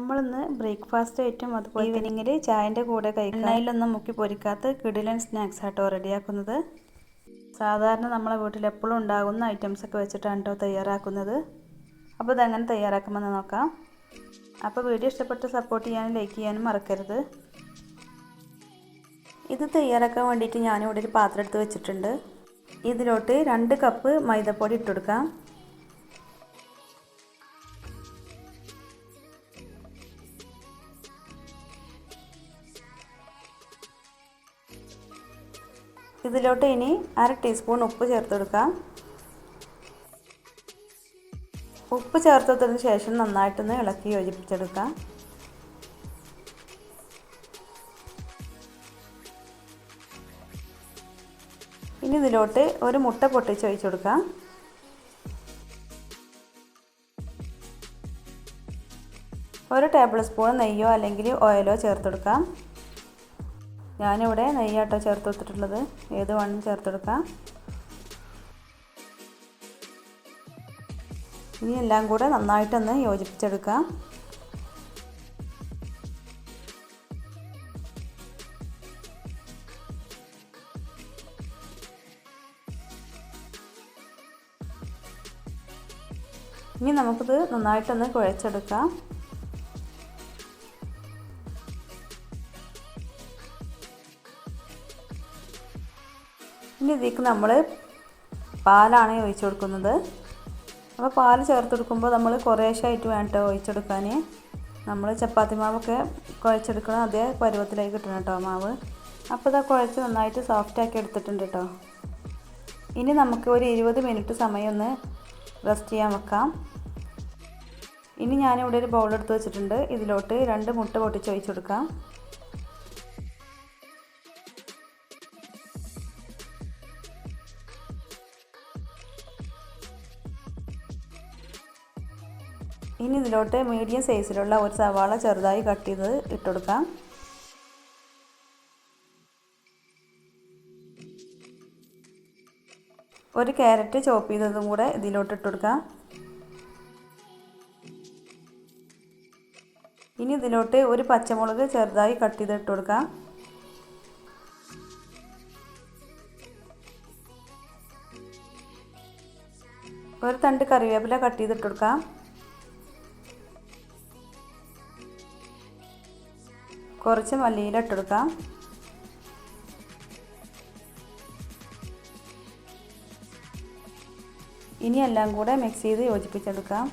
നമ്മളിന്ന് ബ്രേക്ക്ഫാസ്റ്റ് ആയിട്ടും അതുപോലെ ഈവനിങ്ങിൽ ചായൻ്റെ കൂടെ കഴിക്കാൻ എണ്ണയിലൊന്നും മുക്കി പൊരിക്കാത്ത കിടിലൻ സ്നാക്സ് ആട്ടോ റെഡിയാക്കുന്നത്. സാധാരണ നമ്മളെ വീട്ടിൽ എപ്പോഴും ഉണ്ടാകുന്ന ഐറ്റംസൊക്കെ വെച്ചിട്ടാണ് കേട്ടോ തയ്യാറാക്കുന്നത്. അപ്പോൾ ഇതെങ്ങനെ തയ്യാറാക്കുമെന്ന് നോക്കാം. അപ്പോൾ വീഡിയോ ഇഷ്ടപ്പെട്ട് സപ്പോർട്ട് ചെയ്യാനും ലൈക്ക് ചെയ്യാനും മറക്കരുത്. ഇത് തയ്യാറാക്കാൻ വേണ്ടിയിട്ട് ഞാനിവിടെ ഒരു പാത്രം എടുത്ത് വെച്ചിട്ടുണ്ട്. ഇതിലോട്ട് 2 കപ്പ് മൈദപ്പൊടി ഇട്ട് കൊടുക്കാം. ഇതിലോട്ട് ഇനി 1/2 ടീസ്പൂൺ ഉപ്പ് ചേർത്ത് കൊടുക്കാം. ഉപ്പ് ചേർത്തതിന് ശേഷം നന്നായിട്ടൊന്ന് ഇളക്കി യോജിപ്പിച്ചെടുക്കാം. ഇനി ഇതിലോട്ട് ഒരു മുട്ട പൊട്ടിച്ച് ഒഴിച്ചു കൊടുക്കാം. ഒരു ടേബിൾ സ്പൂൺ നെയ്യോ അല്ലെങ്കിൽ ഓയിലോ ചേർത്ത് കൊടുക്കാം. ഞാനിവിടെ നെയ്യാട്ടോ ചേർത്ത് കൊടുത്തിട്ടുള്ളത്. ഏത് വേണമെങ്കിലും ചേർത്ത് കൊടുക്കാം. ഇനി എല്ലാം കൂടെ നന്നായിട്ടൊന്ന് യോജിപ്പിച്ചെടുക്കാം. ഇനി നമുക്കിത് നന്നായിട്ടൊന്ന് കുഴച്ചെടുക്കാം. ഇനി ഇതിലേക്ക് നമ്മൾ പാലാണ് ഒഴിച്ചു കൊടുക്കുന്നത്. അപ്പോൾ പാൽ ചേർത്ത് കൊടുക്കുമ്പോൾ നമ്മൾ കുറേശ്ശായിട്ട് വേണ്ട ഒഴിച്ചെടുക്കാൻ. നമ്മൾ ചപ്പാത്തി മാവൊക്കെ കുഴച്ചെടുക്കണം അതേ പരുവത്തിലേക്ക് കിട്ടണം കേട്ടോ മാവ്. അപ്പോൾ ഇതാ കുഴച്ച് നന്നായിട്ട് സോഫ്റ്റാക്കി എടുത്തിട്ടുണ്ട് കേട്ടോ. ഇനി നമുക്ക് ഒരു 20 മിനിറ്റ് സമയം ഒന്ന് റെസ്റ്റ് ചെയ്യാൻ വെക്കാം. ഇനി ഞാനിവിടെ ഒരു ബൗൾ എടുത്ത് വെച്ചിട്ടുണ്ട്. ഇതിലോട്ട് 2 മുട്ട പൊട്ടിച്ച് ഒഴിച്ചു കൊടുക്കാം. ഇനി ഇതിലോട്ട് മീഡിയം സൈസിലുള്ള ഒരു സവാള ചെറുതായി കട്ട് ചെയ്ത് ഇട്ട് കൊടുക്കാം. ഒരു ക്യാരറ്റ് ചോപ്പ് ചെയ്തതും കൂടെ ഇതിലോട്ട് ഇട്ട് കൊടുക്കാം. ഇനി ഇതിലോട്ട് ഒരു പച്ചമുളക് ചെറുതായി കട്ട് ചെയ്ത് ഇട്ട് കൊടുക്കാം. ഒരു തണ്ട് കറിവേപ്പില കട്ട് ചെയ്തിട്ട് കൊടുക്കാം. കുറച്ച് മല്ലിയില ഇട്ട് കൊടുക്കാം. ഇനി എല്ലാം കൂടെ മിക്സ് ചെയ്ത് യോജിപ്പിച്ചെടുക്കാം.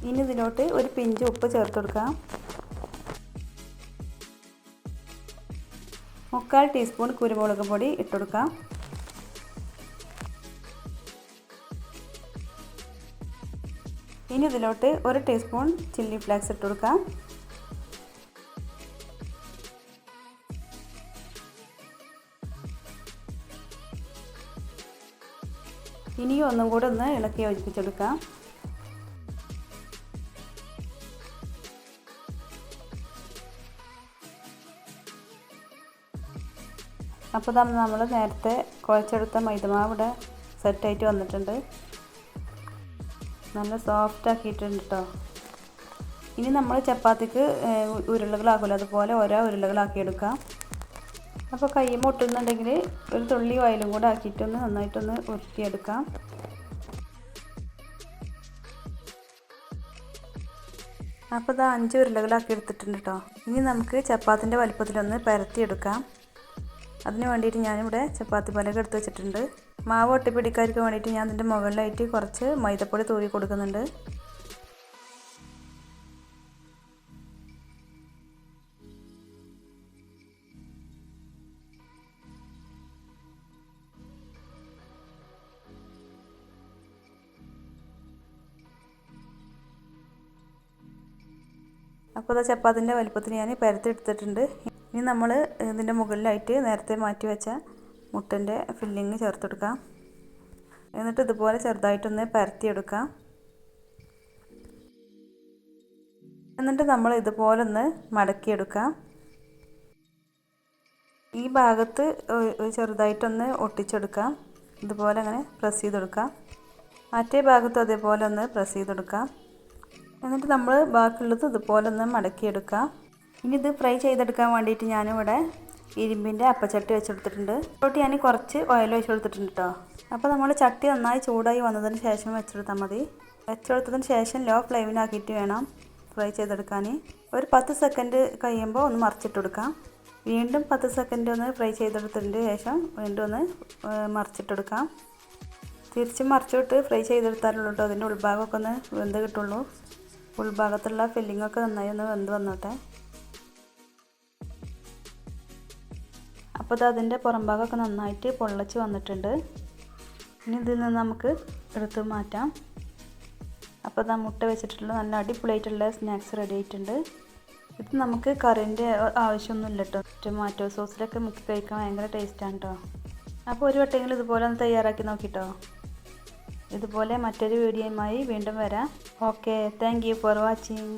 ഇനി ഇതിലോട്ട് ഒരു പിഞ്ച് ഉപ്പ് ചേർത്ത് കൊടുക്കാം. 1/4 ടീസ്പൂൺ കുരുമുളക് പൊടി ഇട്ട് കൊടുക്കാം. ഇനി ഇതിലോട്ട് 1 ടീസ്പൂൺ ചില്ലി ഫ്ലേക്സ് ഇട്ട് കൊടുക്കാം. ഇനിയും ഒന്നും കൂടെ ഒന്ന് ഇളക്കി യോജിപ്പിച്ചെടുക്കാം. അപ്പോൾ നമ്മൾ നേരത്തെ കുഴച്ചെടുത്ത മൈദമാവ് ഇവിടെ സെറ്റായിട്ട് വന്നിട്ടുണ്ട്. നല്ല സോഫ്റ്റ് ആക്കിയിട്ടുണ്ട് കേട്ടോ. ഇനി നമ്മൾ ചപ്പാത്തിക്ക് ഉരുളകളാക്കുമല്ലോ അതുപോലെ ഓരോ ഉരുളകളാക്കി എടുക്കാം. അപ്പോൾ കൈ മുട്ടുന്നുണ്ടെങ്കിൽ ഒരു തുള്ളി ഓയിലും കൂടെ ആക്കിയിട്ടൊന്ന് നന്നായിട്ടൊന്ന് ഉരുട്ടിയെടുക്കാം. അപ്പോൾ ഇത് 5 ഉരുളകളാക്കി എടുത്തിട്ടുണ്ട് കേട്ടോ. ഇനി നമുക്ക് ചപ്പാത്തിൻ്റെ വലുപ്പത്തിലൊന്ന് പരത്തിയെടുക്കാം. അതിന് വേണ്ടിയിട്ട് ഞാനിവിടെ ചപ്പാത്തി പലക എടുത്ത് വെച്ചിട്ടുണ്ട്. മാവ് ഒട്ടിപ്പിടിക്കാർക്ക് വേണ്ടിയിട്ട് ഞാൻ ഇതിൻ്റെ മുകളിലായിട്ട് കുറച്ച് മൈദപ്പൊടി തൂവി കൊടുക്കുന്നുണ്ട്. അപ്പോൾ അത് ചപ്പാത്തിൻ്റെ വലുപ്പത്തിന് ഞാൻ പരത്തി എടുത്തിട്ടുണ്ട്. ഇനി നമ്മൾ ഇതിൻ്റെ മുകളിലായിട്ട് നേരത്തെ മാറ്റി വെച്ച മുട്ടൻ്റെ ഫില്ലിങ് ചേർത്ത് കൊടുക്കാം. എന്നിട്ട് ഇതുപോലെ ചെറുതായിട്ടൊന്ന് പരത്തിയെടുക്കാം. എന്നിട്ട് നമ്മൾ ഇതുപോലെ ഒന്ന് മടക്കിയെടുക്കാം. ഈ ഭാഗത്ത് ചെറുതായിട്ടൊന്ന് ഒട്ടിച്ചെടുക്കാം. ഇതുപോലെ അങ്ങനെ പ്രസ് ചെയ്തെടുക്കാം. മറ്റേ ഭാഗത്തും അതേപോലെ ഒന്ന് പ്രസ് ചെയ്തെടുക്കാം. എന്നിട്ട് നമ്മൾ ബാക്കിയുള്ളത് ഇതുപോലെ ഒന്ന് മടക്കിയെടുക്കാം. ഇനി ഇത് ഫ്രൈ ചെയ്തെടുക്കാൻ വേണ്ടിയിട്ട് ഞാനിവിടെ ഇരുമ്പിൻ്റെ അപ്പച്ചട്ടി വെച്ചെടുത്തിട്ടുണ്ട്. ഇതിലോട്ട് ഞാൻ കുറച്ച് ഓയിൽ ഒഴിച്ച് കൊടുത്തിട്ടുണ്ട് കേട്ടോ. അപ്പോൾ നമ്മൾ ചട്ടി നന്നായി ചൂടായി വന്നതിന് ശേഷം വെച്ചെടുത്താൽ മതി. വെച്ചെടുത്തതിന് ശേഷം ലോ ഫ്ലെയിമിലാക്കിയിട്ട് വേണം ഫ്രൈ ചെയ്തെടുക്കാൻ. ഒരു 10 സെക്കൻഡ് കഴിയുമ്പോൾ ഒന്ന് മറിച്ചിട്ട് കൊടുക്കാം. വീണ്ടും 10 സെക്കൻഡ് ഒന്ന് ഫ്രൈ ചെയ്തെടുത്തതിന് ശേഷം വീണ്ടും ഒന്ന് മറിച്ചിട്ടെടുക്കാം. തിരിച്ചും മറിച്ചിട്ട് ഫ്രൈ ചെയ്തെടുത്താലുള്ളൂ കേട്ടോ അതിൻ്റെ ഉൾഭാഗമൊക്കെ ഒന്ന് വെന്ത് കിട്ടുള്ളൂ. ഉൾഭാഗത്തുള്ള ഫില്ലിങ്ങൊക്കെ നന്നായി ഒന്ന് വെന്ത് വന്നോട്ടെ. അപ്പോൾ ഇത് അതിൻ്റെ പുറം ഭാഗമൊക്കെ നന്നായിട്ട് പൊള്ളച്ച് വന്നിട്ടുണ്ട്. ഇനി ഇതിൽ നിന്ന് നമുക്ക് എടുത്ത് മാറ്റാം. അപ്പോൾ ഇതാ മുട്ട വെച്ചിട്ടുള്ള നല്ല അടിപൊളിയായിട്ടുള്ള സ്നാക്സ് റെഡി ആയിട്ടുണ്ട്. ഇത് നമുക്ക് കറിൻ്റെ ആവശ്യമൊന്നുമില്ല കേട്ടോ. ടൊമാറ്റോ സോസിലൊക്കെ മുക്കി കഴിക്കാൻ ഭയങ്കര ടേസ്റ്റാണ് കേട്ടോ. അപ്പോൾ ഒരു വട്ടമെങ്കിലും ഇതുപോലെ ഒന്ന് തയ്യാറാക്കി നോക്കിട്ടോ. ഇതുപോലെ മറ്റൊരു വീഡിയോയുമായി വീണ്ടും വരാം. Okay, thank you for watching.